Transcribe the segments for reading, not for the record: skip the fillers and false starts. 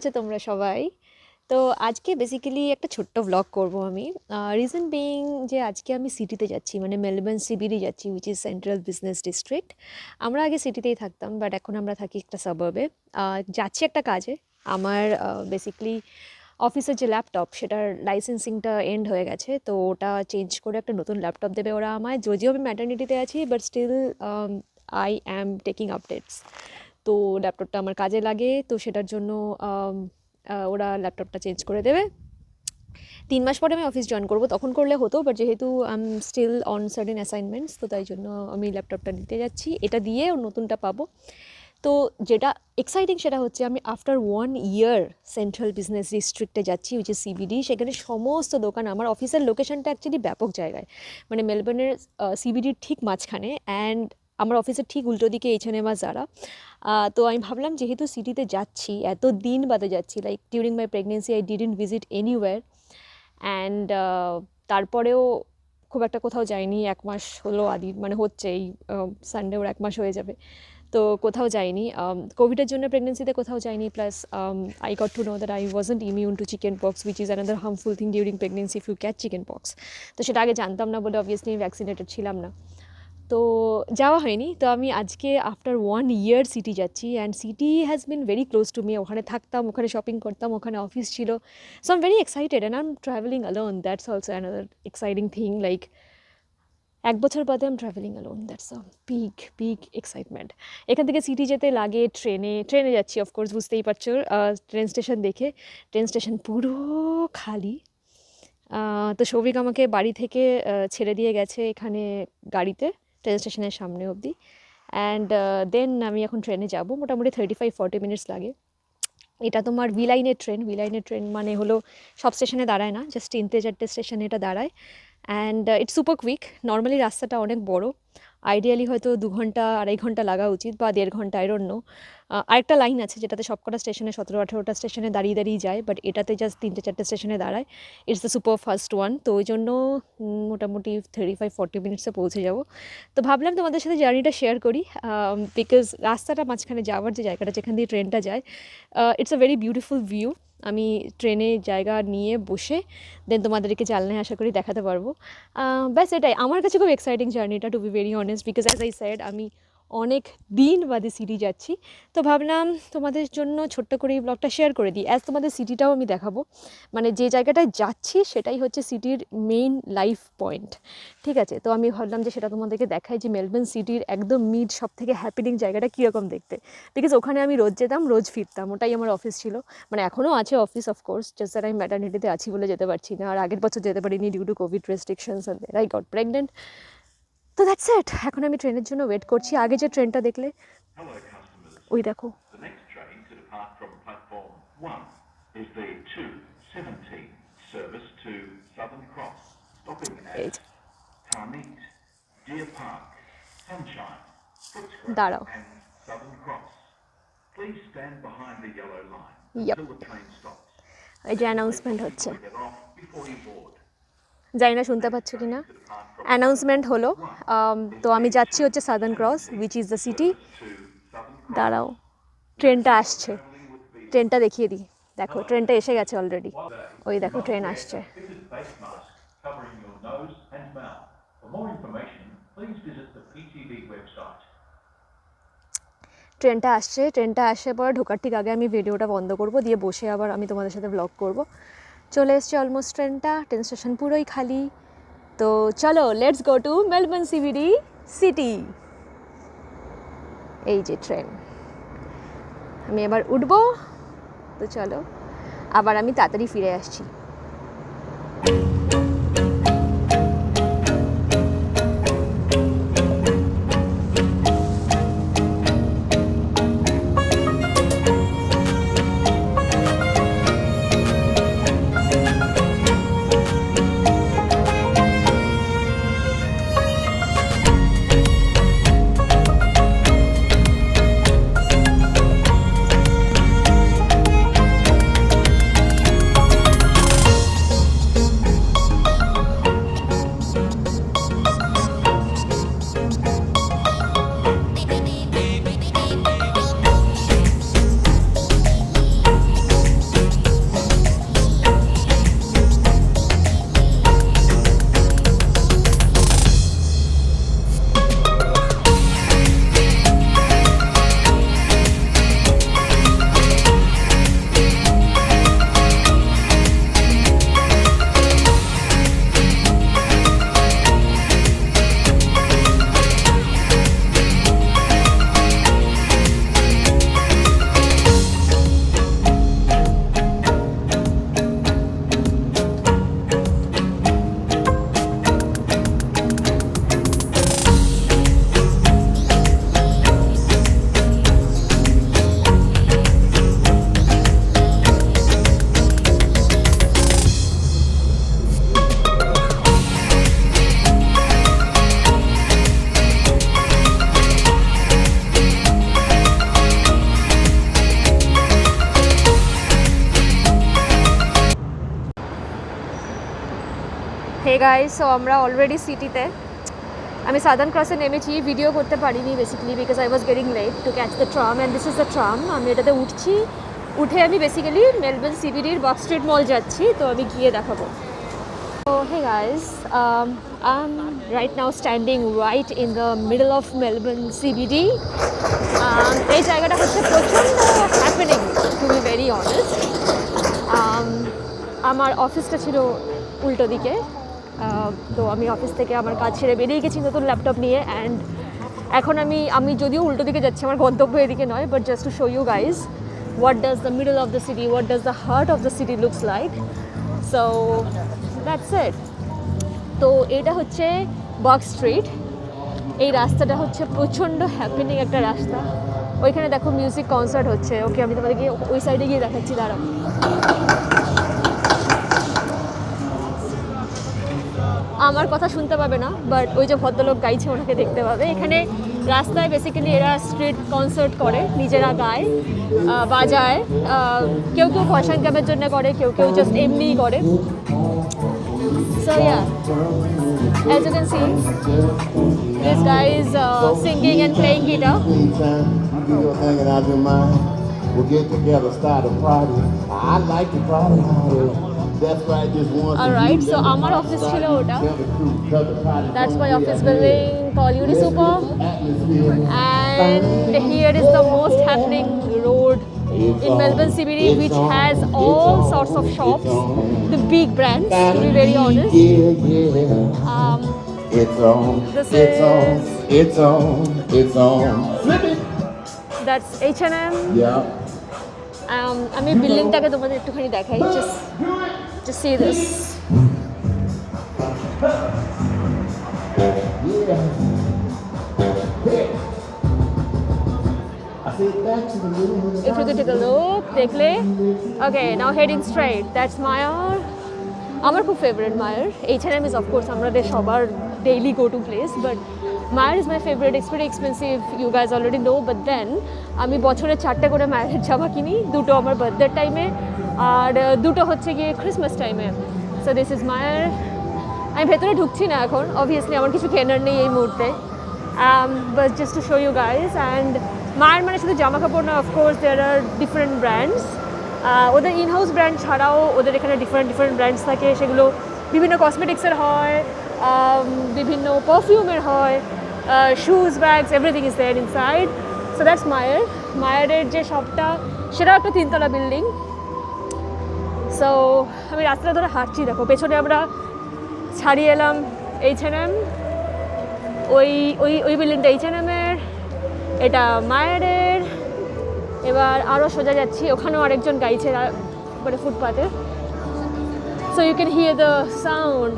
আছো তোমরা সবাই? তো আজকে বেসিক্যালি একটা ছোট্ট ব্লগ করব আমি। রিজন বিইং যে আজকে আমি সিটিতে যাচ্ছি, মানে মেলবোর্ন সিবিডি যাচ্ছি, which is central business district. আমরা আগে সিটিতেই থাকতাম, বাট এখন আমরা থাকি একটা সাবার্বে। যাচ্ছি একটা কাজে। আমার বেসিক্যালি অফিসের যে ল্যাপটপ, সেটার লাইসেন্সিংটা এন্ড হয়ে গেছে, তো ওটা চেঞ্জ করে একটা নতুন ল্যাপটপ দেবে ওরা আমায়। যদিও আমি ম্যাটার্নিটিতে আছি, but still I am taking updates. তো ল্যাপটপটা আমার কাজে লাগে, তো সেটার জন্য ওরা ল্যাপটপটা চেঞ্জ করে দেবে। 3 মাস পরে আমি অফিস জয়েন করবো, তখন করলে হতো, বাট যেহেতু I am still on certain assignments, তো তাই জন্য আমি ল্যাপটপটা নিতে যাচ্ছি। এটা দিয়ে ওর নতুনটা পাবো। তো যেটা এক্সাইটিং সেটা হচ্ছে আমি আফটার 1 ইয়ার সেন্ট্রাল বিজনেস ডিস্ট্রিক্টে যাচ্ছি, উইচ ইজ সিবিডি। সেখানে সমস্ত দোকান, আমার অফিসের লোকেশনটা অ্যাকচুয়ালি ব্যাপক জায়গায়, মানে মেলবোর্নের সিবিডির ঠিক মাঝখানে, অ্যান্ড আমার অফিসের ঠিক উল্টো দিকে H&M আর জারা। তো আমি ভাবলাম যেহেতু সিটিতে যাচ্ছি, এত দিন বাদে যাচ্ছি, like during my pregnancy I didn't visit anywhere, and তারপরেও খুব একটা কোথাও যাইনি। 1 মাস হলো মানে হচ্ছে, এই সানডে ওর 1 মাস হয়ে যাবে। তো কোথাও যাইনি, কোভিডের জন্য প্রেগনেন্সিতে কোথাও যাইনি। Plus I got to know that I wasn't immune to chickenpox, which is another harmful thing during pregnancy if you catch chickenpox. তো সেটা আগে জানতাম না বলে অবভিয়াসলি আমি ভ্যাকসিনেটেড ছিলাম না, তো যাওয়া হয়নি। তো আমি আজকে আফটার 1 ইয়ার সিটি যাচ্ছি, and city has been very close to me. ওখানে থাকতাম, ওখানে শপিং করতাম, ওখানে অফিস ছিল। So I am very excited, and I am travelling alone. That's also another exciting thing. Like 1 বছর বাদে I am travelling alone, that's a big big excitement. এখান থেকে সিটি যেতে লাগে ট্রেনে যাচ্ছি, অফকোর্স বুঝতেই পারছো। ট্রেন স্টেশন দেখে, ট্রেন স্টেশন পুরো খালি। তো সৌভিক আমাকে বাড়ি থেকে ছেড়ে দিয়ে গেছে এখানে গাড়িতে, ট্রেন স্টেশনের সামনে অবধি। অ্যান্ড দেন আমি এখন ট্রেনে যাব, মোটামুটি 35-40 মিনিটস লাগে। এটা তোমার ভি লাইনের ট্রেন, মানে হলো সব স্টেশনে দাঁড়ায় না, জাস্ট 3-4টে স্টেশনে এটা দাঁড়ায়। And it's super quick. Normally রাস্তাটা অনেক বড়, আইডিয়ালি হয়তো 2 ঘন্টা 2.5 ঘন্টা লাগা উচিত, বা 1.5 ঘন্টা, আই ডোন্ট নো। আরেকটা লাইন আছে যেটাতে সবকটা স্টেশনে 17-18টা স্টেশনে দাঁড়িয়ে দাঁড়িয়ে যায়, বাট এটাতে জাস্ট 3-4টে স্টেশনে দাঁড়ায়। It's the super fast one, তো ওই জন্য মোটামুটি 35-40 মিনিটসে পৌঁছে যাব। তো ভাবলাম তোমাদের সাথে জার্নিটা শেয়ার করি, বিকজ রাস্তাটা মাঝখানে যাওয়ার যে জায়গাটা যেখান দিয়ে ট্রেনটা যায়, it's a very beautiful view. আমি ট্রেনে জায়গা নিয়ে বসে দেন তোমাদেরকে জানলায় আশা করি দেখাতে পারবো। ব্যাস এটাই আমার কাছে খুব এক্সাইটিং জার্নিটা, to be very honest, because as I said আমি অনেক দিন বাদে সিটি যাচ্ছি। তো ভাবলাম তোমাদের জন্য ছোট্ট করে এই ব্লগটা শেয়ার করে দিই, অ্যাজ তোমাদের সিটিটাও আমি দেখাবো। মানে যে জায়গাটায় যাচ্ছি সেটাই হচ্ছে সিটির মেইন লাইফ পয়েন্ট, ঠিক আছে? তো আমি ভাবলাম যে সেটা তোমাদেরকে দেখাই, যে মেলবোর্ন সিটির একদম মিড সব থেকে হ্যাপিনিং জায়গাটা কীরকম দেখতে। বিকজ ওখানে আমি রোজ যেতাম, রোজ ফিরতাম, ওটাই আমার অফিস ছিল। মানে এখনও আছে অফিস, অফকোর্স, জাস্ট আমি ম্যাটার্নিটিতে আছি বলে যেতে পারছি না, আর আগের বছর যেতে পারিনি due to covid restrictions, and I got pregnant. তো দ্যাটস ইট। এখন আমি ট্রেনের জন্য ওয়েট করছি। আগে যে ট্রেনটা দেখলে, ওই দেখো, এই যে, দাঁড়াও, ইয়াপ, এই যে অ্যানাউন্সমেন্ট হচ্ছে, জানি না শুনতে পাচ্ছ কি না। অ্যানাউন্সমেন্ট হলো, তো আমি যাচ্ছি হচ্ছে southern cross, which is the city. দাঁড়াও, ট্রেনটা আসছে, ট্রেনটা দেখিয়ে দিই। দেখো ট্রেনটা এসে গেছে অলরেডি, ওই দেখো ট্রেন আসছে। ট্রেনটা আসে পরে ঢোকার ঠিক আগে আমি ভিডিওটা বন্ধ করব, দিয়ে বসে আবার আমি তোমাদের সাথে ব্লগ করব। চলে এসছে অলমোস্ট ট্রেনটা, ট্রেন স্টেশন পুরোই খালি। তো চলো, let's go to Melbourne CBD city. এই যে ট্রেন, আমি এবার উঠবো। তো চলো, আবার আমি তাড়াতাড়ি ফিরে আসছি। গাইস, সো আমরা অলরেডি সিটিতে। আমি সাদার্ন ক্রসে নেমেছি, ভিডিও করতে পারিনি basically because I was getting late to catch the tram and this is the tram. আমি এটাতে উঠছি, উঠে আমি বেসিক্যালি মেলবোর্ন সিবিডির বক্স স্ট্রিট মল যাচ্ছি, তো আমি গিয়ে দেখাবো। So hey guys, I'm right now standing right in the middle of Melbourne CBD. এই জায়গাটা হচ্ছে প্রচণ্ড happening two be very honest. আমার অফিসটা ছিল উল্টো দিকে, তো আমি অফিস থেকে আমার কাজ ছেড়ে বেরিয়ে গেছি নতুন ল্যাপটপ নিয়ে। অ্যান্ড এখন আমি যদিও উল্টো দিকে যাচ্ছি, আমার গন্তব্য এদিকে নয়, but just to show you guys what does the middle of the city, what does the heart of the city looks like. So that's it. তো এটা হচ্ছে বক্স স্ট্রিট। এই রাস্তাটা হচ্ছে প্রচণ্ড হ্যাপেনিং একটা রাস্তা। ওইখানে দেখো মিউজিক কনসার্ট হচ্ছে। ওকে, আমি তোমাদেরকে ওই সাইডে গিয়ে দেখাচ্ছি, দাঁড়াও। আমার কথা শুনতে পাবে না, বাট ওই যে ভদ্রলোক গাইছে ওনাকে দেখতে পাবে। এখানে রাস্তায় বেসিক্যালি এরা স্ট্রিট কনসার্ট করে, নিজেরা গায়, বাজায়। কেউ কেউ পয়সা ইনকামের জন্য করে, কেউ কেউ জাস্ট এমনিই করে। So yeah, as you can see, this guy is singing and playing guitar. You do your thing and I do mine. We'll get together, start a party. I like to party harder. That's right, just once. Alright, so our office chilo ota. That's my office building called Unisuper. And here is the most happening road in Melbourne CBD, which has all sorts of shops, the big brands, to be very honest. It's on, it's on. Flip it. That's H&M. Yeah. আমি বিল্ডিংটাকে তোমাদের একটুখানি দেখাই, just see this. If you could take a look, দেখলে, okay, now heading straight. That's Myer. আমার খুব favourite মায়ার। H&M is of course আমাদের সবার daily go to place, but Myer is my favourite. It's very expensive, you guys already know, but then আমি বছরে 4টে করে মায়ারের জামা কিনি, 2টো আমার বার্থডের টাইমে আর 2টো হচ্ছে গিয়ে ক্রিসমাস টাইমে। সো দিস ইজ মায়ার। আমি ভেতরে ঢুকছি না এখন, অবভিয়াসলি আমার কিছু কেনার নেই এই মুহূর্তে, but just to show you guys. And মায়ার মানে শুধু জামা কাপড় না, of course there are different brands. ওদের ইনহাউস ব্র্যান্ড ছাড়াও ওদের এখানে ডিফারেন্ট ব্র্যান্ডস থাকে, সেগুলো বিভিন্ন কসমেটিক্সের হয়, বিভিন্ন পারফিউমের হয়, shoes, bags, everything is there inside. So that's Myer. মায়ারের যে শপটা সেটাও একটা 3তলা বিল্ডিং। সো আমি রাস্তাটা ধরে হাঁটছি, দেখো পেছনে আমরা ছাড়িয়ে এলাম H&M, ওই বিল্ডিংটা H&M-এর, এটা মায়ারের। এবার আরও সোজা যাচ্ছি, ওখানেও আরেকজন গাইছে মানে ফুটপাতে। So you can hear the sound.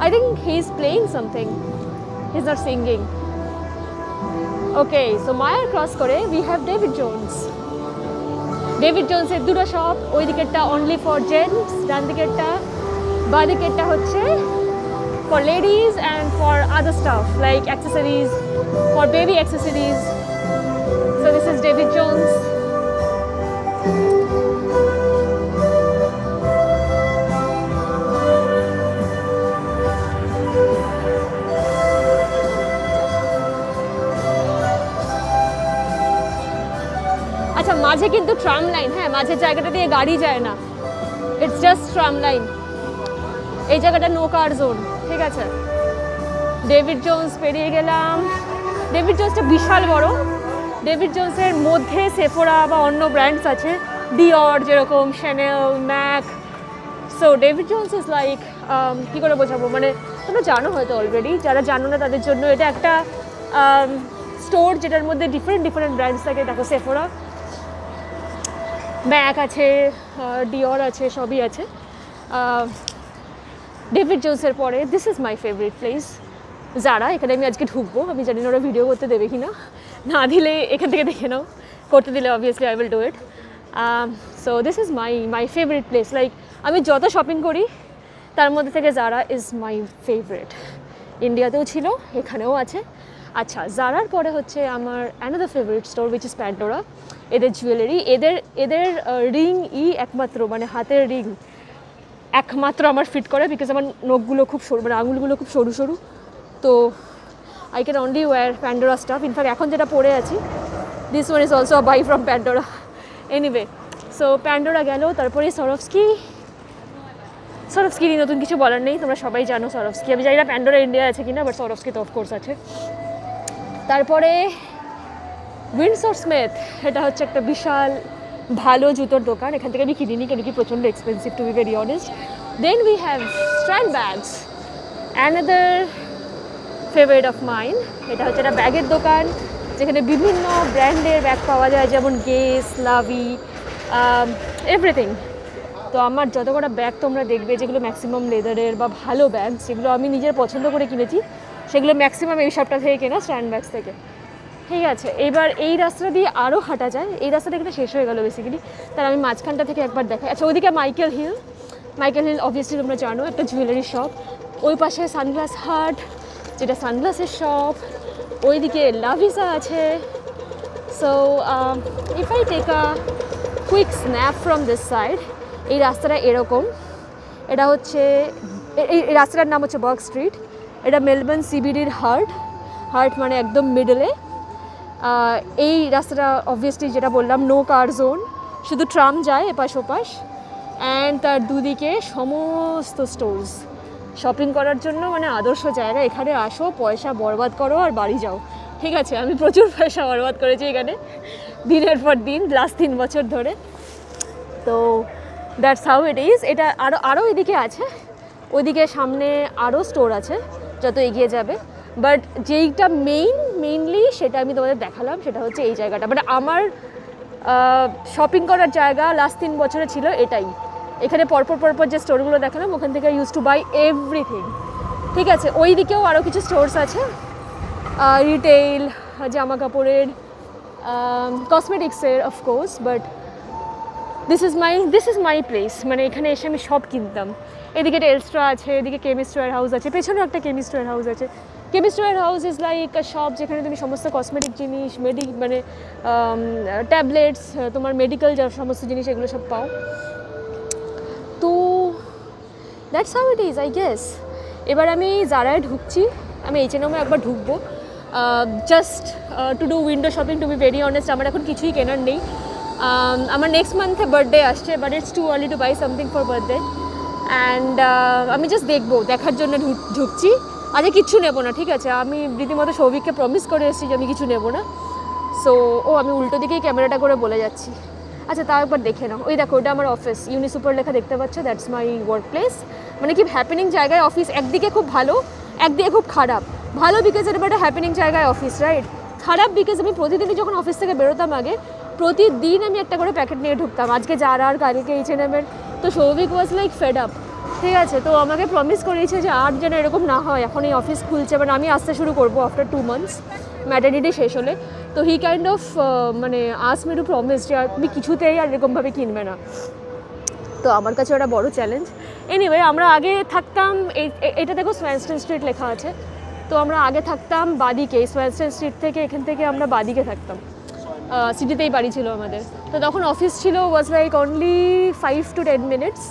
I think he's playing something. He's not singing. Okay, so Myer cross করে we have David Jones. David Jones এর 2টো শপ, ওই দিকেরটা only for gents, ডান দিকেরটা, বাঁ দিকেরটা হচ্ছে for ladies and for other stuff like accessories, for baby accessories. So this is David Jones. আচ্ছা, মাঝে কিন্তু tram line, হ্যাঁ, মাঝের জায়গাটা দিয়ে গাড়ি যায় না, ইটস জাস্ট ট্রাম লাইন। এই জায়গাটা নো কার জোন, ঠিক আছে। ডেভিড জোন্স পেরিয়ে গেলাম। ডেভিড জোন্সটা বিশাল বড়। ডেভিড জোন্সের মধ্যে সেফোরা বা অন্য ব্র্যান্ডস আছে, ডিওর যেরকম, Chanel, MAC. So David Jones is like, কী করে বোঝাবো, মানে তোমরা জানো হয়তো অলরেডি, যারা জানো না তাদের জন্য এটা একটা স্টোর যেটার মধ্যে ডিফারেন্ট ব্র্যান্ডস থাকে। দেখো সেফোরা, ম্যাক আছে, ডিওর আছে, সবই আছে। ডেভিড জোন্সের পরে this is my favourite place, যারা। এখানে আমি আজকে ঢুকবো, আমি জানি না ওরা ভিডিও করতে দেবে কি না, না দিলে এখান থেকে দেখে নাও, করতে দিলে obviously I will do it. So this is my favourite place. Like আমি যত শপিং করি তার মধ্যে থেকে জারা ইজ মাই ফেভারিট। ইন্ডিয়াতেও ছিল, এখানেও আছে। আচ্ছা, জারার পরে হচ্ছে আমার another favourite store which is Pandora. এদের জুয়েলারি, এদের রিং একমাত্র, মানে হাতের রিং একমাত্র আমার ফিট করে, বিকজ আমার নখগুলো খুব সরু, মানে আঙুলগুলো খুব সরু সরু, তো I can only wear Pandora stuff. In fact এখন যেটা পরে আছি, this one is also a buy from Pandora. Anyway, so Pandora গেল, তারপরে সরফস্কি নিয়ে নতুন কিছু বলার নেই, তোমরা সবাই জানো সরফস্কি। আমি জানি না প্যান্ডোরা ইন্ডিয়া আছে কিনা, বাট সরফস্কি তো অফকোর্স আছে। তারপরে উইন্ডসর স্মিথ, এটা হচ্ছে একটা বিশাল ভালো জুতোর দোকান, এখান থেকে আমি কিনিনি কেন কি প্রচণ্ড expensive to be very honest. Then we have Strand bags, another favourite of mine. এটা হচ্ছে একটা ব্যাগের দোকান যেখানে বিভিন্ন ব্র্যান্ডের ব্যাগ পাওয়া যায়, যেমন গেস, লাভি, এভরিথিং। তো আমার যত কটা ব্যাগ তোমরা দেখবে যেগুলো ম্যাক্সিমাম লেদারের বা ভালো ব্যাগ, যেগুলো আমি নিজের পছন্দ করে কিনেছি, সেগুলো ম্যাক্সিমাম এই সবটা থেকে কেনা, স্ট্র্যান্ড ব্যাগস থেকে। ঠিক আছে, এবার এই রাস্তা দিয়ে আরও হাঁটা যায়, এই রাস্তাটা এখানে শেষ হয়ে গেল বেসিক্যালি, তার আমি মাঝখানটা থেকে একবার দেখাই। আচ্ছা, ওইদিকে মাইকেল হিল অবভিয়াসলি তোমরা জানো, একটা জুয়েলারি শপ। ওই পাশে সানগ্লাস হাট, যেটা সানগ্লাসের শপ। ওইদিকে লাভিসা আছে। So if I take a quick snap from this side, এই রাস্তাটা এরকম। এটা হচ্ছে এই রাস্তাটার নাম হচ্ছে বার্গ স্ট্রিট। এটা মেলবোর্ন সিবিডির হার্ট মানে একদম মিডলে। এই রাস্তাটা অবভিয়াসলি যেটা বললাম, নো কার জোন, শুধু ট্রাম যায় এপাশ ওপাশ, অ্যান্ড তার দুদিকে সমস্ত স্টোরস, শপিং করার জন্য মানে আদর্শ জায়গা। এখানে আসো, পয়সা বরবাদ করো আর বাড়ি যাও। ঠিক আছে, আমি প্রচুর পয়সা বরবাদ করেছি এখানে দিনের পর দিন, লাস্ট 3 বছর ধরে। তো দ্যাটস হাউ ইট ইজ। এটা আরও এদিকে আছে, ওইদিকে সামনে আরও স্টোর আছে যত এগিয়ে যাবে, বাট যেইটা মেইনলি সেটা আমি তোমাদের দেখালাম, সেটা হচ্ছে এই জায়গাটা। মানে আমার শপিং করার জায়গা লাস্ট 3 বছরে ছিল এটাই। এখানে পরপর যে স্টোরগুলো দেখালাম, ওখান থেকে ইউজ টু বাই এভরিথিং। ঠিক আছে, ওই দিকেও আরও কিছু স্টোরস আছে, রিটেইল, জামা কাপড়ের, কসমেটিক্সের of course, but this is my place. মানে এখানে এসে আমি সব কিনতাম। এদিকে টেলস্ট্রা আছে, এদিকে কেমিস্ট ওয়্যার হাউস আছে, পেছনেও একটা কেমিস্ট ওয়্যার হাউস আছে। Chemist Warehouse is like a shop যেখানে তুমি সমস্ত কসমেটিক জিনিস, মানে ট্যাবলেটস, তোমার মেডিকেল যা সমস্ত জিনিস, এগুলো সব পাও। তো that's how it is, I guess. এবার আমি জারায় ঢুকছি, আমি H&M একবার ঢুকবো, just to do window shopping. To be very honest, আমার এখন কিছুই কেনার নেই। আমার নেক্সট মান্থে বার্থডে আসছে, but it's too early to buy something for birthday, and আমি জাস্ট দেখার জন্য ঢুকছি। আজকে কিচ্ছু নেবো না, ঠিক আছে? আমি রীতিমতো সৌভিককে প্রমিস করে এসেছি যে আমি কিছু নেবো না। সো আমি উল্টো দিকেই ক্যামেরাটা করে বলে যাচ্ছি। আচ্ছা, তাও একবার দেখে নাও। ওই দেখো, ওটা আমার অফিস, ইউনিসুপার লেখা দেখতে পাচ্ছ, দ্যাটস মাই ওয়ার্ক প্লেস। মানে কি হ্যাপেনিং জায়গায় অফিস, একদিকে খুব ভালো, একদিকে খুব খারাপ। ভালো বিকজ এটা একটা হ্যাপেনিং জায়গায় অফিস, রাইট? খারাপ বিকজ আমি প্রতিদিনই যখন অফিস থেকে বেরোতাম আগে, প্রতিদিন আমি একটা করে প্যাকেট নিয়ে ঢুকতাম, আজকে জারা আর কালকে H&M। তো Souvik was like fed up, ঠিক আছে? তো আমাকে প্রমিস করেছে যে আর যেন এরকম না হয়। এখন এই অফিস খুলছে, মানে আমি আসতে শুরু করবো আফটার 2 months, ম্যাটারনিটি শেষ হলে। তো হি কাইন্ড অফ মানে আস মি টু প্রমিস যে তুমি কিছুতেই আর এরকমভাবে কিনবে না। তো আমার কাছে ওটা বড় চ্যালেঞ্জ। এনিওয়ে, আমরা আগে থাকতাম, এটা দেখো সোয়ানস্টন স্ট্রিট লেখা আছে। তো আমরা আগে থাকতাম বাদিকে, সোয়ানস্টন স্ট্রিট থেকে, এখান থেকে আমরা বাদিকে থাকতাম, সিটিতেই বাড়ি ছিল আমাদের। তো তখন অফিস ছিল was like only 5 to 10 minutes,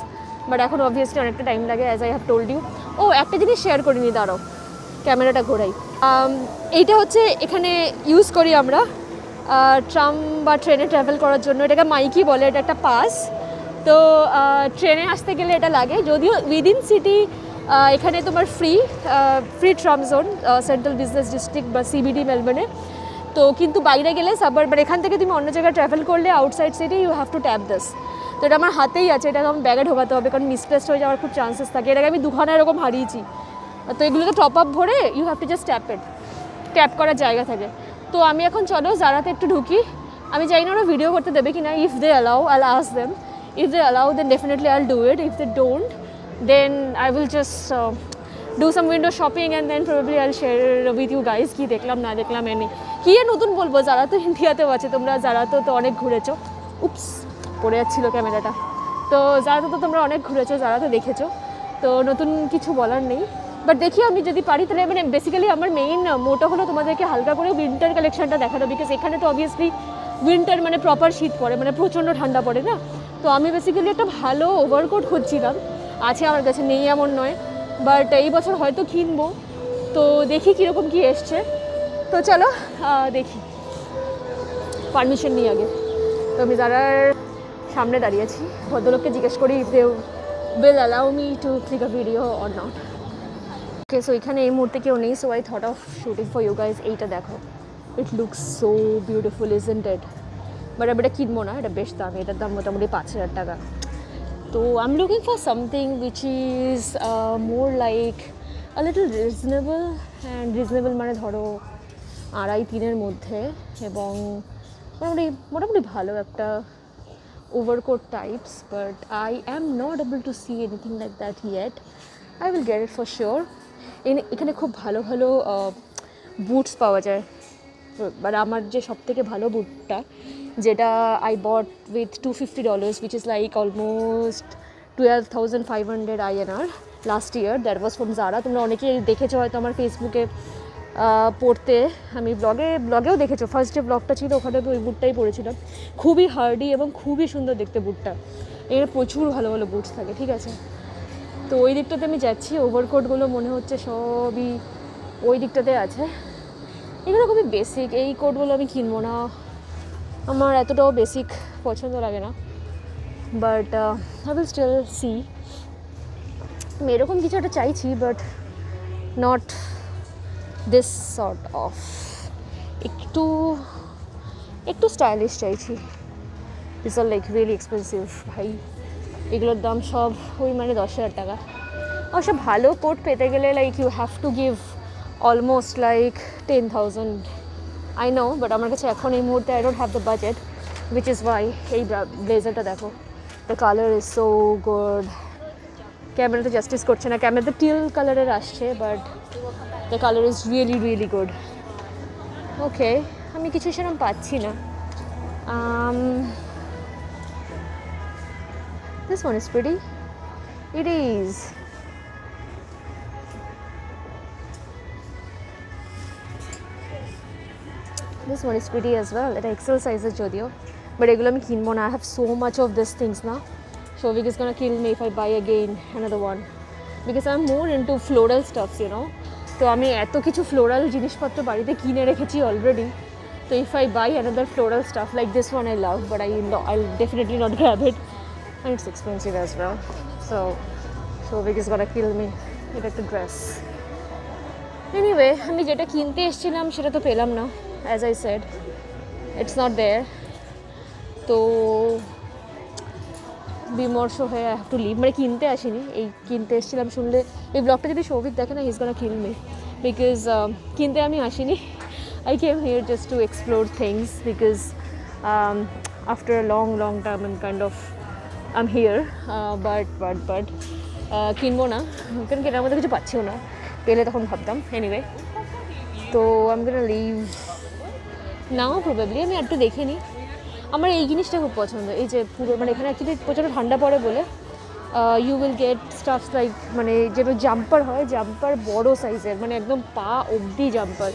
but এখন অবভিয়াসলি অনেকটা টাইম লাগে, as I have told you. ও, একটা জিনিস শেয়ার করিনি, দাঁড়াও ক্যামেরাটা ঘোরাই। এইটা হচ্ছে এখানে ইউজ করি আমরা ট্রাম বা ট্রেনে ট্রাভেল করার জন্য। এটাকে মাইকি বলে, এটা একটা পাস। তো ট্রেনে আসতে গেলে এটা লাগে, যদিও উইদিন সিটি এখানে তোমার free tram zone, central business district বা সিবিডি মেলবোর্নে। তো কিন্তু বাইরে গেলে সাবার, মানে এখান থেকে তুমি অন্য জায়গায় ট্রাভেল করলে outside city, you have to tap this. তো এটা আমার হাতেই আছে, এটা আমার ব্যাগে ঢোকাতে হবে, কারণ মিসপ্লেসড হয়ে যাওয়ার খুব চান্সেস থাকে। এটাকে আমি 2খানা এরকম হারিয়েছি। তো এগুলোকে টপ আপ ভরে you have to just tap করার জায়গা থাকে। তো আমি এখন চলো জারাতে একটু ঢুকি। আমি জানি না ওরা ভিডিও করতে দেবে কি না। If they allow, I'll ask them. If they allow, then definitely I'll do it. If they don't, then I will just do some window shopping, and then probably I'll share with you guys কী দেখলাম না দেখলাম। কী নতুন বলবো, যারা তো ইন্ডিয়াতেও আছে, তোমরা যারা তো অনেক ঘুরেছো। উপস, পড়ে যাচ্ছিলো ক্যামেরাটা। তো যারা তো তোমরা অনেক ঘুরেছো, যারা তো দেখেছো, তো নতুন কিছু বলার নেই। বাট দেখি আমি যদি পারি তাহলে, মানে বেসিক্যালি আমার মেইন মোটো হলো তোমাদেরকে হালকা করে উইন্টার কালেকশনটা দেখানো, বিকজ এখানে তো অবভিয়াসলি উইন্টার মানে প্রপার শীত পড়ে, মানে প্রচণ্ড ঠান্ডা পড়ে না। তো আমি বেসিক্যালি একটা ভালো ওভারকোট খুঁজছিলাম, আছে আমার কাছে, নেই এমন নয়, বাট এই বছর হয়তো কিনবো। তো দেখি কীরকম কী এসছে। তো চলো দেখি, পারমিশন নিই আগে। তো আমি জারার সামনে দাঁড়িয়েছি, ভদ্রলোককে জিজ্ঞেস করি if they will allow me to click a video or not. Okay, so এখানে এই মুহূর্তে কেউ নেই, so I thought of shooting for you guys. এইটা দেখো, it looks so beautiful, isn't it? But আমি এটা কিনবো না, এটা বেশ দাম, এটার দাম মোটামুটি 5,000 টাকা। তো I am looking for something which is more like a little reasonable, and reasonable মানে ধরো 2.5-3-এর মধ্যে, এবং মোটামুটি মোটামুটি ভালো একটা overcoat types, but I am not able to see anything like that yet. I will get it for sure. এখানে খুব ভালো ভালো বুটস পাওয়া যায়, বাট আমার যে সব থেকে ভালো বুটটা যেটা I bought with $250, which is like almost 12,500 INR last year, that was from Zara. তোমরা অনেকেই দেখেছো হয়তো আমার ফেসবুকে পড়তে, আমি ব্লগেও দেখেছো, ফার্স্ট যে ব্লগটা ছিল ওখানে আমি ওই বুটটাই পরেছিলাম। খুবই হার্ডি এবং খুবই সুন্দর দেখতে বুটটা, এর প্রচুর ভালো ভালো বুটস থাকে, ঠিক আছে? তো ওই দিকটাতে আমি যাচ্ছি, ওভারকোটগুলো মনে হচ্ছে সবই ওই দিকটাতে আছে। এগুলো খুবই বেসিক, এই কোটগুলো আমি কিনবো না, আমার এতটাও বেসিক পছন্দ লাগে না, but I will still see. আমি এরকম কিছু একটা চাইছি, but not this sort of, একটু একটু স্টাইলিশ চাইছি। This are like really expensive ভাই, এগুলোর দাম সব ওই মানে 10,000 টাকা। অবশ্য ভালো কোট পেতে গেলে like you have to give almost like 10,000, I know, but আমার কাছে এখন এই মুহূর্তে I don't have the budget, which is why. এই ব্লেজারটা দেখো, the colour is so good. ক্যামেরাতে জাস্টিস করছে না, ক্যামেরাতে টিল কালারের আসছে, but the colour is really really good. Okay, আমি কিছু সেরকম পাচ্ছি না। This one is pretty. It is. This one is pretty as well. It exercises যদিও, but এগুলো আমি কিনবো না। I have so much of these things now. Shovik is gonna kill me if I buy again another one, because I'm more into floral stuffs, you know. তো আমি এত কিছু floral জিনিসপত্র বাড়িতে কিনে রেখেছি অলরেডি। তো if I buy another floral stuff like this one I love, but I'll definitely not grab it, and it's expensive as well. So Shovik is gonna kill me. এটা একটা ড্রেস। এনিওয়ে, আমি যেটা কিনতে এসেছিলাম সেটা তো পেলাম না, as I said, it's not there. তো বিমর্ষ হয়ে আই হ্যাভ টু লিভ, মানে কিনতে আসিনি, এই কিনতে এসেছিলাম। শুনলে এই ব্লগটা যদি সৌভিক দেখে না, he is gonna kill me, because কিনতে আমি আসিনি। I came here just to explore things, because after a long time I'm here, but কিনবো না, কারণ কেনার মধ্যে কিছু পাচ্ছিও না, পেলে তখন ভাবতাম। এনিওয়ে, তো I'm gonna leave now probably। আমি একটু দেখে নিই, আমার এই জিনিসটা খুব পছন্দ, এই যে পুরো মানে এখানে অ্যাকচুয়ালি প্রচণ্ড ঠান্ডা পড়ে বলে you will get stuffs like, মানে যেটা জাম্পার হয়, জাম্পার বড় সাইজের, মানে একদম পা অবধি জাম্পার।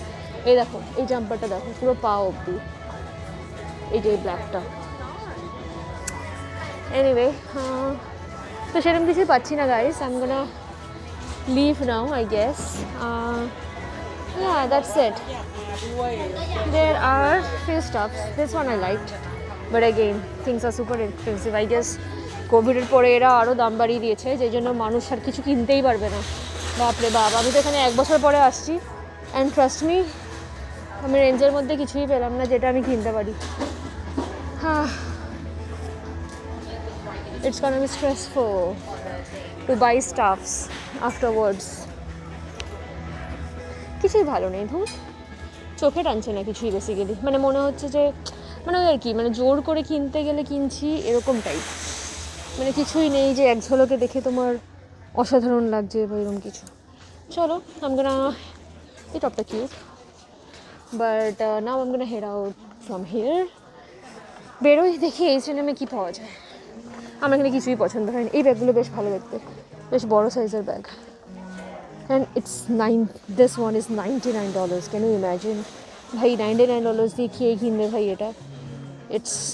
এই দেখো, এই জাম্পারটা দেখো, পুরো পা অবধি, এই যে ব্ল্যাকটা। এনিওয়ে, তো সেরকম কিছুই পাচ্ছি না guys. I am gonna leave now, I guess. Yeah, that's it. There are few stuffs. This one I liked, but again, things are super expensive. I guess কোভিডের পরে এরা আরও দাম বাড়িয়ে দিয়েছে, যেই জন্য মানুষ আর কিছু কিনতেই পারবে না। বাপরে বাপ, আমি তো এখানে 1 বছর পরে আসছি, অ্যান্ড ট্রাস্ট মি, আমি রেঞ্জের মধ্যে কিছুই পেলাম না যেটা আমি কিনতে পারি। হ্যাঁ, it's গonna be stressful to buy stuffs afterwards. কিছুই ভালো নেই, ধুর, চোখে টানছে না কিছুই বেসিক্যালি, মানে মনে হচ্ছে যে মানে আর কি, মানে জোর করে কিনতে গেলে কিনছি এরকম টাইপ, মানে কিছুই নেই যে এক ঝলকে দেখে তোমার অসাধারণ লাগছে বা এরকম কিছু। চলো, I'm gonna, এই টপটা cute, but now I'm gonna head out from here. বেরোই, দেখি এই সিনেমে কী পাওয়া যায়। আমার এখানে কিছুই পছন্দ হয়নি। এই ব্যাগগুলো বেশ ভালো দেখতে, বেশ বড় সাইজের bag, and this one is $99. Can you imagine? ভাই $99 দিয়ে খেয়ে কিনবে ভাই এটা।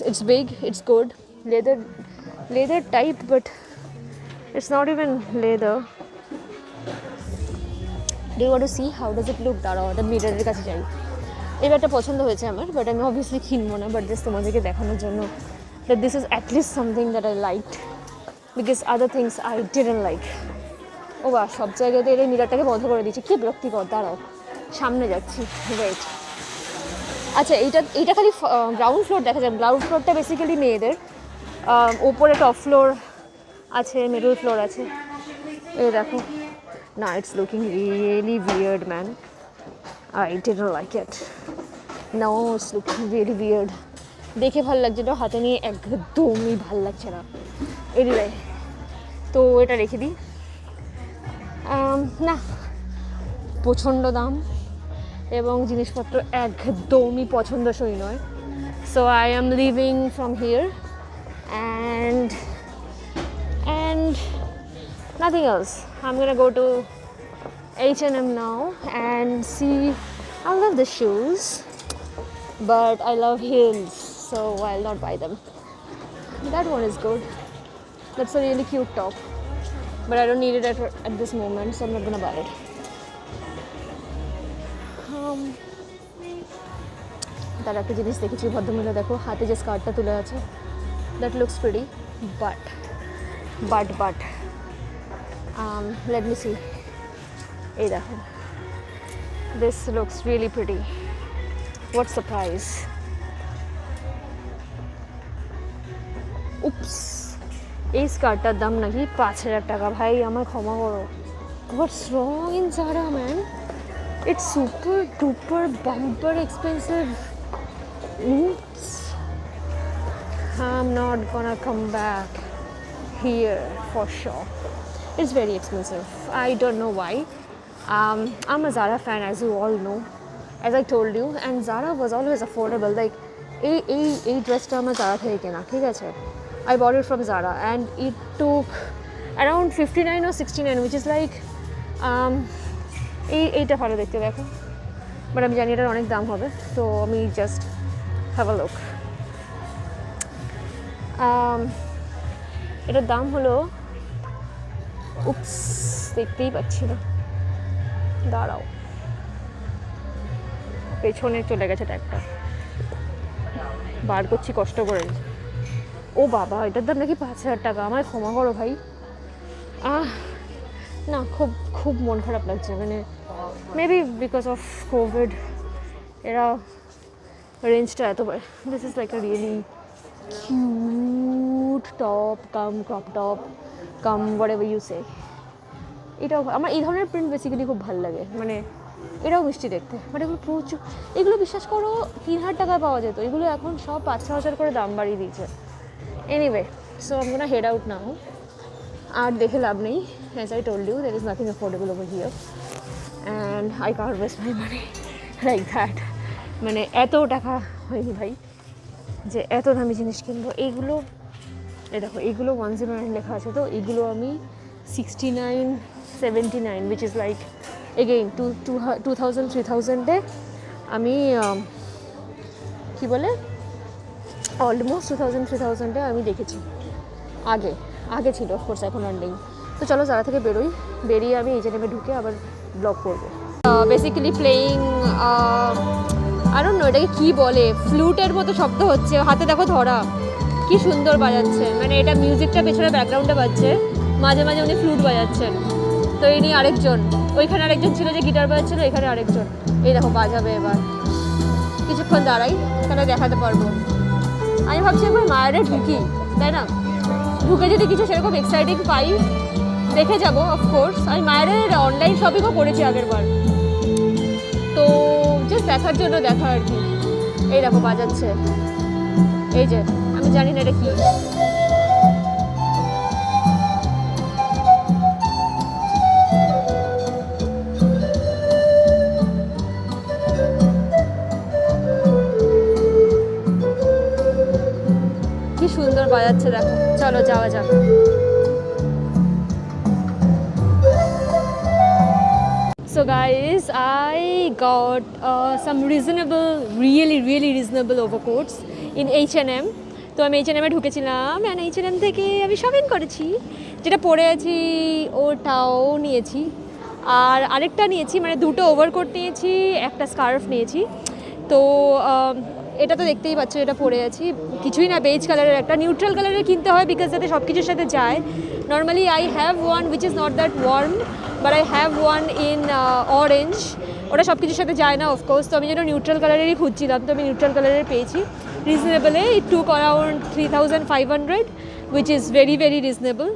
It's big, it's good, leather type, but It's not even leather. Do you want to see how does it look? দাঁড়াও একটা মিররের কাছে যাই। এই ব্যাগটা পছন্দ হয়েছে আমার, বাট আমি অবভিয়াসলি কিনবো না, বাট জাস্ট তোমাদেরকে দেখানোর জন্য that this is at least something that I liked because other things I didn't like. ও বাহ, সব জায়গাতে এই মিররটাকে বন্ধ করে দিয়েছি, কি বিরক্তিকর। দাঁড়াও, সামনে যাচ্ছি, ওয়েট। আচ্ছা, এইটা খালি গ্রাউন্ড ফ্লোর দেখা যায়। গ্রাউন্ড ফ্লোরটা বেসিক্যালি মেয়েদের, ওপরে টপ ফ্লোর আছে, মিডল ফ্লোর আছে। এই দেখো না, it's looking really weird man, I didn't like it. No, it's looking really weird. দেখে ভালো লাগছে না, হাতে নিয়ে একদমই ভাল লাগছে না। এনিওয়ে, তো এটা রেখে দিই। না, প্রচণ্ড দাম এবং জিনিসপত্র একদমই পছন্দসই নয়। So I am living from here and nothing else. I'm gonna go to H&M now and see. I love the shoes, but I love heels, so I'll not buy them. That one is good. That's a really cute top, but I don't need it at this moment, so I'm not gonna buy it. তার একটা জিনিস দেখেছি, ভদ্রমহিলা দেখো হাতে যে স্কার্টটা তুলে আছে, that looks pretty, but let me see. Hey দেখো, this looks really pretty. What's the price? Oops, এই স্কার্টটার দাম নাকি 5,000 টাকা। ভাই আমার ক্ষমা করো, what's wrong in Zara, man? It's super duper bumper expensive. Oops, I'm not gonna come back here for sure. It's very expensive. I don't know why. I'm a Zara fan, as you all know, as I told you, and Zara was always affordable. Like, এই ড্রেসটা আমার Zara থেকে কেনা, ঠিক আছে? I bought it from Zara and it took around 59 or 69, which is like এইটা ভালো দেখতে দেখো, বাট আমি জানি এটার অনেক দাম হবে, তো আমি জাস্ট হ্যাভ আ লুক। এটার দাম হলো, উপস, দেখতেই পাচ্ছি না, দাঁড়াও, পেছনে চলে গেছে ট্যাগটা, বার করছি কষ্ট করে। ও বাবা, এটার দাম নাকি 5,000 টাকা। আমার ক্ষমা করো ভাই, না, খুব মন খারাপ লাগছে। মানে মেবি বিকজ অফ কোভিড এরা রেঞ্জটা এত পারে। This is like a really cute top cum crop top cum whatever you say. এটাও আমার এই ধরনের প্রিন্ট বেসিক্যালি খুব ভালো লাগে, মানে এটাও মিষ্টি দেখতে, বাট এগুলো প্রচুর, এগুলো বিশ্বাস করো 3,000 টাকায় পাওয়া যেত, এগুলো এখন সব 5,000-6,000 করে দাম বাড়িয়ে দিয়েছে। Anyway, so I am gonna head out now. আর দেখে লাভ নেই, as I told you, there is nothing affordable over here and I can't waste my money like that. মানে এত টাকা হয়নি ভাই যে এত দামি জিনিস কিনবো। এইগুলো দেখো, এইগুলো 109 লেখা আছে, তো এইগুলো আমি 69, 79, which is like again 2,000, 3,000-এ আমি কি বলে অলমোস্ট 2,000, 3,000-এ আমি দেখেছি। আগে ছিল, অফকোর্স এখন আর নেই। তো চলো Zara থেকে বেরিয়ে আমি H&M-এ ঢুকে আবার ব্লগ করবো। Basically playing, I don't know এটাকে কী বলে, ফ্লুটের মতো শব্দ হচ্ছে, হাতে দেখো ধরা, কি সুন্দর বাজাচ্ছে। মানে এটা মিউজিকটা পেছনে ব্যাকগ্রাউন্ডে বাজছে, মাঝে মাঝে উনি ফ্লুট বাজাচ্ছেন। তো ইনি আরেকজন, ওইখানে আরেকজন ছিল যে গিটার বাজাচ্ছিল, এখানে আরেকজন। এই দেখো বাজাবে এবার, কিছুক্ষণ দাঁড়াই তাহলে দেখাতে পারবো। আমি ভাবছি একবার মায়ের ঢুকি, তাই না? ঢুকে যদি কিছু সেরকম এক্সাইটিং পাই দেখে যাবো অফকোর্স। আমি মায়ের অনলাইন শপিংও করেছি আগের বার, তো জাস্ট দেখার জন্য দেখা আর কি। এই দেখো বাজাচ্ছে, এই যে, আমি জানি না এটা কি। কি সুন্দর বাজাচ্ছে দেখো, চলো যাওয়া যাক। So guys, I got some really reasonable overcoats in H&M. তো আমি H&M ঢুকেছিলাম অ্যান্ড H&M থেকে আমি শপিং করেছি, যেটা পরে আছি ওটাও নিয়েছি, আর আরেকটা নিয়েছি, মানে দুটো ওভারকোট নিয়েছি, একটা স্কার্ফ নিয়েছি। তো এটা তো দেখতেই পাচ্ছ, এটা পরে আছি, কিছুই না, বেজ কালারের, একটা নিউট্রাল কালারের কিনতে হয় বিকজ যাতে সব কিছুর সাথে যায়। Normally I have one which is not that warm, but I have one in orange, ওটা সব কিছুর সাথে যায় না অফকোর্স। তো আমি যেন নিউট্রাল কালারেরই খুঁজছিলাম, তো আমি নিউট্রাল কালারের পেয়েছি রিজনেবলে। It took around 3500 which is very very reasonable.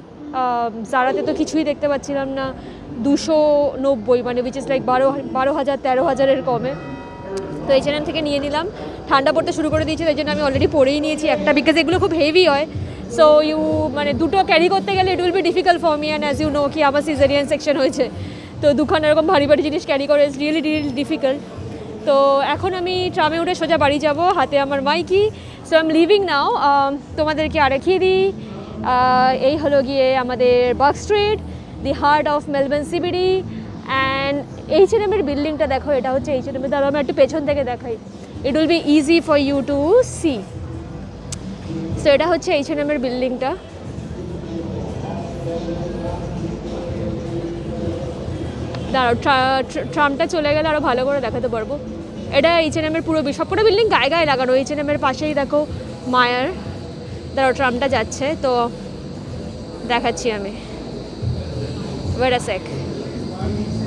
জারাতে তো কিছুই দেখতে পাচ্ছিলাম না, 290, মানে উইচ ইজ লাইক 12,000 13,000-এর কমে। তো H&M থেকে নিয়ে নিলাম, ঠান্ডা পড়তে শুরু করে দিয়েছি, তাই জন্য আমি অলরেডি পরেই নিয়েছি একটা, বিকজ এগুলো খুব হেভি হয়। সো মানে দুটো ক্যারি করতে গেলে it will be difficult for me, and as you know কি আমার সিজারিয়ান সেকশন হয়েছে, তো দুখানা এরকম ভারী ভারী জিনিস ক্যারি করে ইটস রিয়েলি ডিফিকাল্ট। তো এখন আমি ট্রামে উঠে সোজা বাড়ি যাব, হাতে আমার মাইকি। So I am leaving now. তোমাদেরকে আর দেখিয়ে দিই, এই হলো গিয়ে আমাদের Bourke Street, the heart of Melbourne CBD. অ্যান্ড H&M এর বিল্ডিংটা দেখো, এটা হচ্ছে H&M এর, তাহলে আমি একটু পেছন থেকে দেখাই, it will be easy for you to see. So এটা হচ্ছে H&M এর বিল্ডিংটা। দাঁড়াও, ট্রামটা চলে গেলে আরও ভালো করে দেখাতে পারবো। এটা H&M এর পুরো সবকটা বিল্ডিং গায়ে গায়ে লাগানো। H&M এর পাশেই দেখো মায়ার, দাঁড়াও ট্রামটা যাচ্ছে, তো দেখাচ্ছি আমি, ওয়েট আ সেক।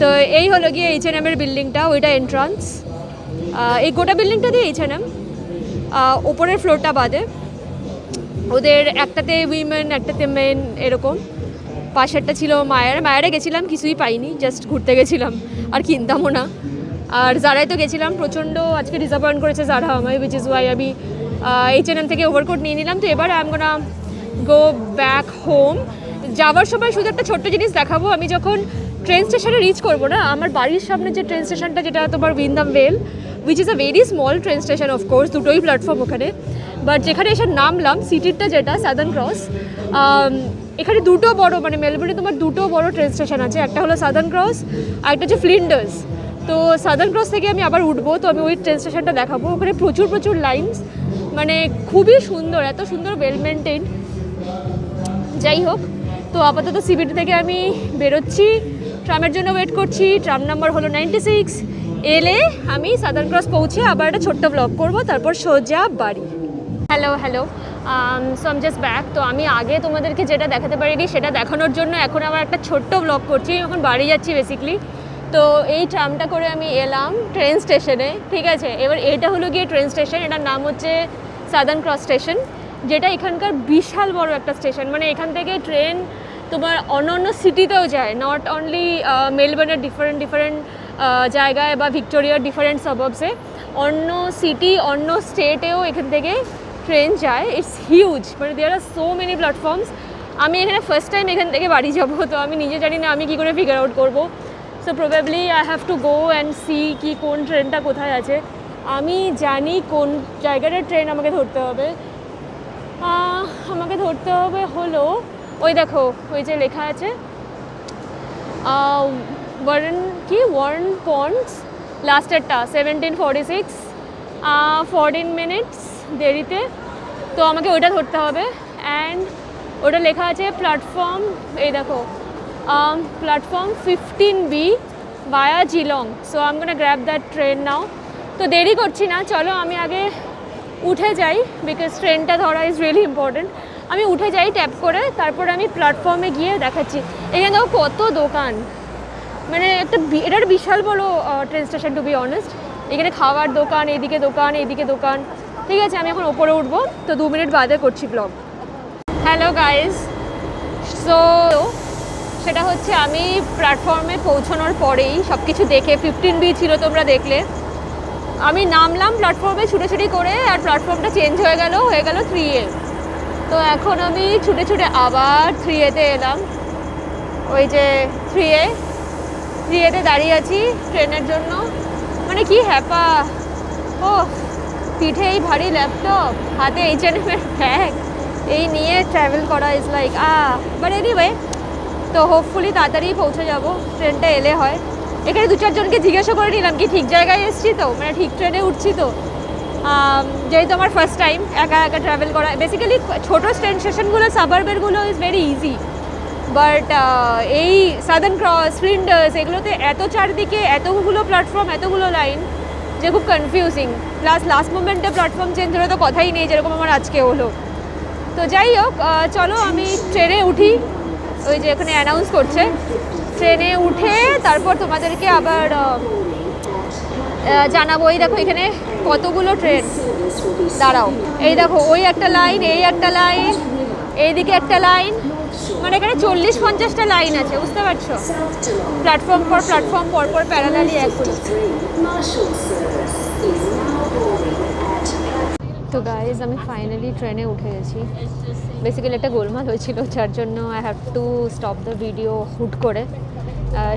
তো এই হলো গিয়ে H&M এর বিল্ডিংটা, ওইটা এন্ট্রান্স। এই গোটা বিল্ডিংটা দিয়ে H&M, ওপরের ফ্লোরটা বাদে, ওদের একটাতে উইমেন একটাতে মেন এরকম, পাশেরটা ছিল মায়ারে গেছিলাম, কিছুই পাইনি, জাস্ট ঘুরতে গেছিলাম, আর কিনতামও না। আর জারায় তো গেছিলাম, প্রচণ্ড আজকে ডিসঅ্যাপয়েন্ট করেছে জারা আমায়, উইচ ইজ ওয়াই আমি H&M থেকে ওভারকোট নিয়ে নিলাম। তো এবার I am gonna go back home. যাওয়ার সময় শুধু একটা ছোট্ট জিনিস দেখাবো, আমি যখন ট্রেন স্টেশনে রিচ করবো না, আমার বাড়ির সামনে যে ট্রেন স্টেশনটা, যেটা তোমার Wyndham Vale, which is a very small train station of course, দুটোই প্ল্যাটফর্ম ওখানে, বাট যেখানে এসে নামলাম সিটিরটা যেটা সাদার্ন ক্রস, এখানে দুটো বড়, মানে মেলবোর্নে তোমার দুটো বড় ট্রেন স্টেশন আছে, একটা হলো সাদার্ন ক্রস আর একটা হচ্ছে ফ্লিন্ডার্স। তো সাদার্ন ক্রস থেকে আমি আবার উঠবো, তো আমি ওই ট্রেন স্টেশনটা দেখাবো। ওখানে প্রচুর লাইন্স, মানে খুবই সুন্দর, এত সুন্দর, ওয়েল মেনটেন। যাই হোক, তো আপাতত সিবিডি থেকে আমি বেরোচ্ছি, ট্রামের জন্য ওয়েট করছি, ট্রাম নাম্বার হলো 96। এলে আমি সাদার্ন ক্রস পৌঁছে আবার একটা ছোট্ট ব্লগ করবো, তারপর সোজা বাড়ি। হ্যালো সো আম জাস্ট ব্যাক। তো আমি আগে তোমাদেরকে যেটা দেখাতে পারিনি সেটা দেখানোর জন্য এখন আবার একটা ছোট্ট ব্লগ করছি, এখন বাড়ি যাচ্ছি বেসিক্যালি। তো এই ট্রামটা করে আমি এলাম ট্রেন স্টেশনে, ঠিক আছে। এবার এটা হলো গিয়ে ট্রেন স্টেশন, এটার নাম হচ্ছে সাদার্ন ক্রস স্টেশন, যেটা এখানকার বিশাল বড় একটা স্টেশন। মানে এখান থেকে ট্রেন তোমার অন্য সিটিতেও যায়, নট অনলি মেলবোর্নের ডিফারেন্ট জায়গায় বা ভিক্টোরিয়ার ডিফারেন্ট সাবার্বসে, অন্য সিটি অন্য স্টেটেও এখান থেকে ট্রেন যায়। ইটস হিউজ, মানে দেয়ার আর সো মেনি প্ল্যাটফর্মস। আমি এখানে ফার্স্ট টাইম এখান থেকে বাড়ি যাবো, তো আমি নিজে জানি না আমি কী করে ফিগার আউট করবো। So probably I have to go and see কি কোন ট্রেনটা কোথায় আছে। আমি জানি কোন জায়গাটার ট্রেন আমাকে ধরতে হবে। আমাকে ধরতে হবে হলো, ওই দেখো ওই যে লেখা আছে ওয়ার্ন পন্ডস, লাস্টেরটা 1746, 14 মিনিটস দেরিতে। তো আমাকে ওইটা ধরতে হবে, অ্যান্ড ওটা লেখা আছে প্ল্যাটফর্ম, এই দেখো platform 15B via Geelong. So I am gonna grab that train now. তো দেরি করছি না, চলো আমি আগে উঠে যাই, বিকজ ট্রেনটা ধরা ইজ রিয়েলি ইম্পর্টেন্ট। আমি উঠে যাই ট্যাপ করে, তারপর আমি প্ল্যাটফর্মে গিয়ে দেখাচ্ছি। এখানে দেখো কত দোকান, মানে এটা বিশাল বড় train station to be honest. এখানে খাওয়ার দোকান, এদিকে দোকান, এদিকে দোকান। ঠিক আছে, আমি এখন ওপরে উঠবো, তো 2 মিনিট বাদে করছি ব্লগ। হ্যালো গাইজ, সো সেটা হচ্ছে আমি প্ল্যাটফর্মে পৌঁছানোর পরেই সব কিছু দেখে, 15B ছিল তোমরা দেখলে, আমি নামলাম প্ল্যাটফর্মে ছুটে করে, আর প্ল্যাটফর্মটা চেঞ্জ হয়ে গেল 3A। তো এখন আমি ছুটে আবার 3Aতে এলাম, ওই যে 3Aতে দাঁড়িয়ে আছি ট্রেনের জন্য। মানে কি হ্যাপা, ও পিঠে এই ভারী ল্যাপটপ, হাতে H&M এর ব্যাগ, এই নিয়ে ট্রাভেল করা ইজ লাইক বাট এনিওয়ে, তো হোপফুলি তাড়াতাড়ি পৌঁছে যাব, ট্রেনটা এলে হয়। এখানে 2-4 জনকে জিজ্ঞাসা করে নিলাম কি ঠিক জায়গায় এসছি তো, মানে ঠিক ট্রেনে উঠছি তো। যেহেতু আমার ফার্স্ট টাইম একা একা ট্রাভেল করা, বেসিক্যালি ছোটো স্টেশনগুলো সাবারবেরগুলো ইজ ভেরি ইজি, বাট এই সাদার্ন ক্রস, ফ্লিন্ডার্স, এগুলোতে এত চারদিকে এতগুলো প্ল্যাটফর্ম, এতগুলো লাইন যে খুব কনফিউজিং। প্লাস লাস্ট মোমেন্টে প্ল্যাটফর্ম চেঞ্জ হলে তো কথাই নেই, যেরকম আমার আজকে হলো। তো যাই হোক, চলো আমি ট্রেনে উঠি, ওই যে এখানে অ্যানাউন্স করছে, ট্রেনে উঠে তারপর তোমাদেরকে আবার জানাবো। এই দেখো এখানে কতগুলো ট্রেন, দাঁড়াও, এই দেখো ওই একটা লাইন, এই একটা লাইন, এইদিকে একটা লাইন, মানে এখানে 40-50টা লাইন আছে, বুঝতে পারছো? প্ল্যাটফর্ম পর প্ল্যাটফর্ম পরপর প্যারালালি একগুলো। তো গাইজ আমি ফাইনালি ট্রেনে উঠে গেছি। বেসিক্যালি একটা গোলমাল হয়েছিল, যার জন্য I have to stop the video হুট করে।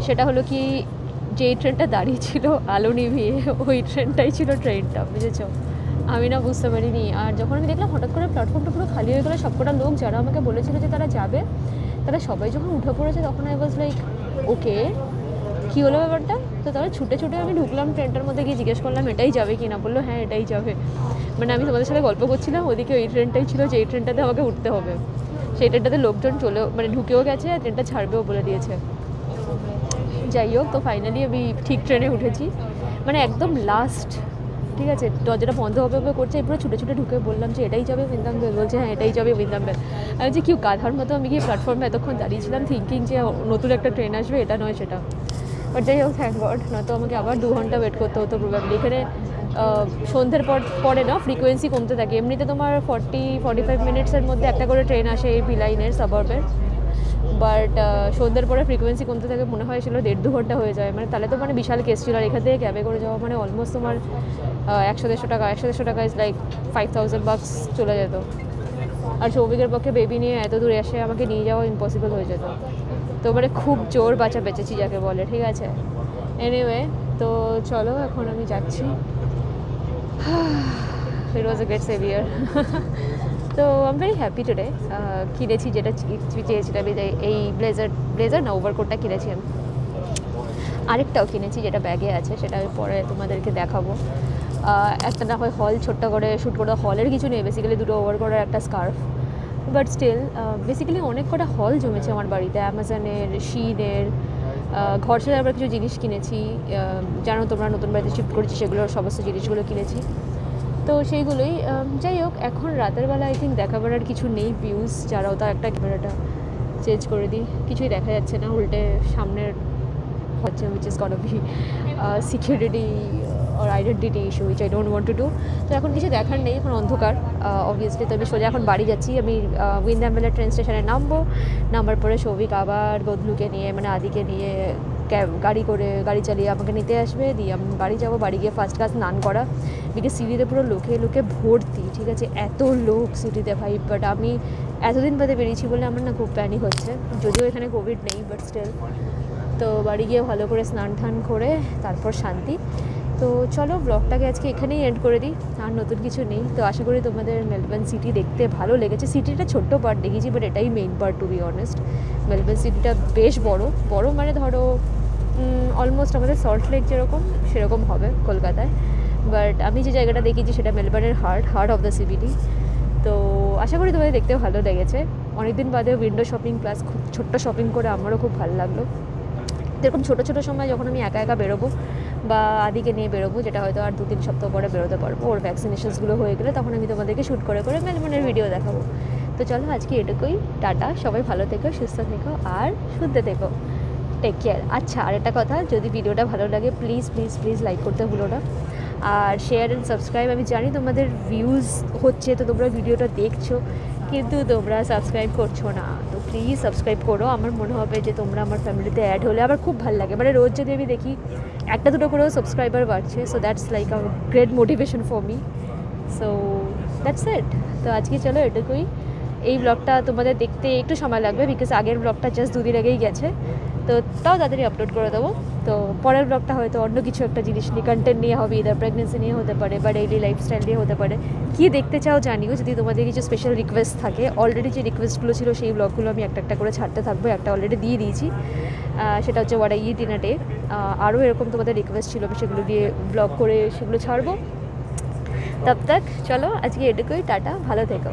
সেটা হলো কি, যেই ট্রেনটা দাঁড়িয়ে ছিল আলো নিভিয়ে, ওই ট্রেনটাই ছিল ট্রেনটা, বুঝেছো? আমি না বুঝতে পারিনি। আর যখন আমি দেখলাম হঠাৎ করে প্ল্যাটফর্মটা পুরো খালি হয়ে গেলো, সবকটা লোক যারা আমাকে বলেছিল যে তারা যাবে, তারা সবাই যখন উঠে পড়েছে, তখন আই ওয়াজ লাইক ওকে, কী হলো ব্যাপারটা? তো তারা ছুটে ছুটে আমি ঢুকলাম ট্রেনটার মধ্যে, গিয়ে জিজ্ঞেস করলাম এটাই যাবে কি না, বললো হ্যাঁ এটাই যাবে। মানে আমি তোমাদের সাথে গল্প করছিলাম, ওদিকে ওই ট্রেনটাই ছিল যে এই ট্রেনটাতে আমাকে উঠতে হবে। সেই ট্রেনটাতে লোকজন চলেও, মানে ঢুকেও গেছে, আর ট্রেনটা ছাড়বেও বলে দিয়েছে। যাই হোক, তো ফাইনালি আমি ঠিক ট্রেনে উঠেছি, মানে একদম লাস্ট, ঠিক আছে? দরজাটা বন্ধ হবে করছে, পুরো ছুটে ছুটে ঢুকে বললাম যে এটাই যাবে বৃন্দাবন, বলছে হ্যাঁ এটাই যাবে বৃন্দাবন। আর যে কেউ গাধার মতো আমি গিয়ে প্ল্যাটফর্মে এতক্ষণ দাঁড়িয়েছিলাম, থিঙ্কিং যে নতুন একটা ট্রেন আসবে, এটা নয় সেটা। বাট যাই হোক, থ্যাংক গড, নয়তো আমাকে আবার 2 ঘন্টা ওয়েট করতে হতো প্রবাবলি। এখানে সন্ধ্যের পরে না ফ্রিকোয়েন্সি কমতে থাকে, এমনিতে তোমার 40-45 মিনিটসের মধ্যে একটা করে ট্রেন আসে এই বি লাইনের সাবার্বের, বাট সন্ধ্যের পরে ফ্রিকোয়েন্সি কমতে থাকে, মনে হয় ছিল 1.5-2 ঘন্টা হয়ে যায়। মানে তাহলে তো মানে বিশাল কেস ছিল। আর এখান থেকে ক্যাবে করে যাওয়া মানে অলমোস্ট তোমার 100-150 টাকা ইজ লাইক $5,000 চলে যেত। আর সৌভিকের পক্ষে বেবি নিয়ে এত দূর এসে আমাকে নিয়ে যাওয়া ইম্পসিবল হয়ে যেত। তো মানে খুব জোর বাঁচা বেঁচেছি যাকে বলে, ঠিক আছে? এনিওয়ে, তো চলো এখন আমি যাচ্ছি। ইট ওয়াজ এ গ্রেট সেভিয়ার। তো I am very happy today. কিনেছি যেটা চেয়েছিলাম, এই ব্লেজার না ওভারকোটটা কিনেছি আমি। আরেকটাও কিনেছি যেটা ব্যাগে আছে, সেটা আমি পরে তোমাদেরকে দেখাবো। একটা না হয় হল ছোট্ট করে শ্যুট করে, হলের কিছু নেই, বেসিক্যালি 2টো ওভারকোট আর একটা স্কার্ফ। বাট স্টিল বেসিক্যালি অনেক কটা হল জমেছে আমার বাড়িতে, অ্যামাজনের, শিনের। ঘর সাথে আবার কিছু জিনিস কিনেছি, জানো তোমরা নতুন বাড়িতে শিফট করেছি, সেগুলোর সমস্ত জিনিসগুলো কিনেছি। তো সেইগুলোই। যাই হোক, এখন রাতের বেলা আই থিঙ্ক দেখাবার আর কিছু নেই ভিউজ, যারাও তার একটা ক্যামেরাটা চেঞ্জ করে দিই, কিছুই দেখা যাচ্ছে না, উল্টে সামনের হচ্ছে which is got be security আর identity issue, which I don't want to do. তো এখন কিছু দেখার নেই, এখন অন্ধকার অবভিয়াসলি। তো আমি সোজা এখন বাড়ি যাচ্ছি। আমি বৃন্দাবন ট্রেন স্টেশনে নামার পরে সৌভিক আবার গদলুকে নিয়ে, মানে আদিকে নিয়ে গাড়ি চালিয়ে আমাকে নিতে আসবে, দিয়ে আমি বাড়ি যাবো। বাড়ি গিয়ে ফার্স্ট ক্লাস স্নান করা, বিকজ সিটিতে পুরো লোকে ভর্তি, ঠিক আছে? এত লোক সিটিতে ভাই। বাট আমি এতদিন বাদে বেরিয়েছি বলে আমার না খুব প্যানিক হচ্ছে, যদিও এখানে কোভিড নেই, বাট স্টিল। তো বাড়ি গিয়ে ভালো করে স্নান টান করে তারপর শান্তি। তো চলো ব্লগটাকে আজকে এখানেই এন্ড করে দিই, আর নতুন কিছু নেই। তো আশা করি তোমাদের মেলবোর্ন সিটি দেখতে ভালো লেগেছে। সিটিটা ছোট্ট পার্ট দেখেছি, বাট এটাই main part to be honest. Melbourne সিটিটা বেশ বড় মানে ধরো অলমোস্ট আমাদের সল্ট লেক যেরকম সেরকম হবে কলকাতায়। বাট আমি যে জায়গাটা দেখেছি সেটা মেলবোর্নের হার্ট অফ দ্য সিটি। তো আশা করি তোমাদের দেখতেও ভালো লেগেছে। অনেকদিন বাদে উইন্ডো শপিং প্লাস খুব ছোট্ট শপিং করে আমারও খুব ভালো লাগলো। এরকম ছোটো সময় যখন আমি একা বেরোবো বা আদিকে নিয়ে বেরোবো, যেটা হয়তো আর 2-3 সপ্তাহ পরে বেরোতে পারবো, ওর ভ্যাকসিনেশনসগুলো হয়ে গেলে তখন আমি তোমাদেরকে শ্যুট করে মেলবোর্নের ভিডিও দেখাবো। তো চলো আজকে এটুকুই, টাটা, সবাই ভালো থেকো, সুস্থ থেকো আর শুদ্ধ থেকো, টেক কেয়ার। আচ্ছা, আর একটা কথা, যদি ভিডিওটা ভালো লাগে প্লিজ লাইক করতে ভুলো না, আর শেয়ার অ্যান্ড সাবস্ক্রাইব। আমি জানি তোমাদের ভিউজ হচ্ছে, তো তোমরা ভিডিওটা দেখছো, কিন্তু তোমরা সাবস্ক্রাইব করছো না। তো প্লিজ সাবস্ক্রাইব করো, আমার মনে হবে যে তোমরা আমার ফ্যামিলিতে অ্যাড হলে আবার খুব ভালো লাগে। মানে রোজ যদি আমি দেখি 1-2 করেও সাবস্ক্রাইবার বাড়ছে, so that's like a great motivation for me. So that's it. তো আজকে চলো এটুকুই। এই ব্লগটা তোমাদের দেখতে একটু সময় লাগবে, বিকজ আগের ব্লগটা জাস্ট 2 দিন আগেই গেছে, তো তাও তাড়াতাড়ি আপলোড করে দেবো। তো পরের ব্লগটা হয়তো অন্য কিছু একটা জিনিস নিয়ে, কন্টেন্ট নিয়ে হবে, ইদার প্রেগনেন্সি নিয়ে হতে পারে বা ডেইলি লাইফস্টাইল নিয়ে হতে পারে। কী দেখতে চাও জানিও, যদি তোমাদের কিছু স্পেশাল রিকোয়েস্ট থাকে। অলরেডি যে রিকোয়েস্টগুলো ছিল সেই ব্লগগুলো আমি একটা করে ছাড়তে থাকবো, একটা অলরেডি দিয়ে দিয়েছি, সেটা হচ্ছে what I it in a day. আরও এরকম তোমাদের রিকোয়েস্ট ছিল, আমি সেগুলো দিয়ে ব্লগ করে সেগুলো ছাড়বো। তব তক চলো আজকে এটুকুই, টাটা, ভালো থেকো।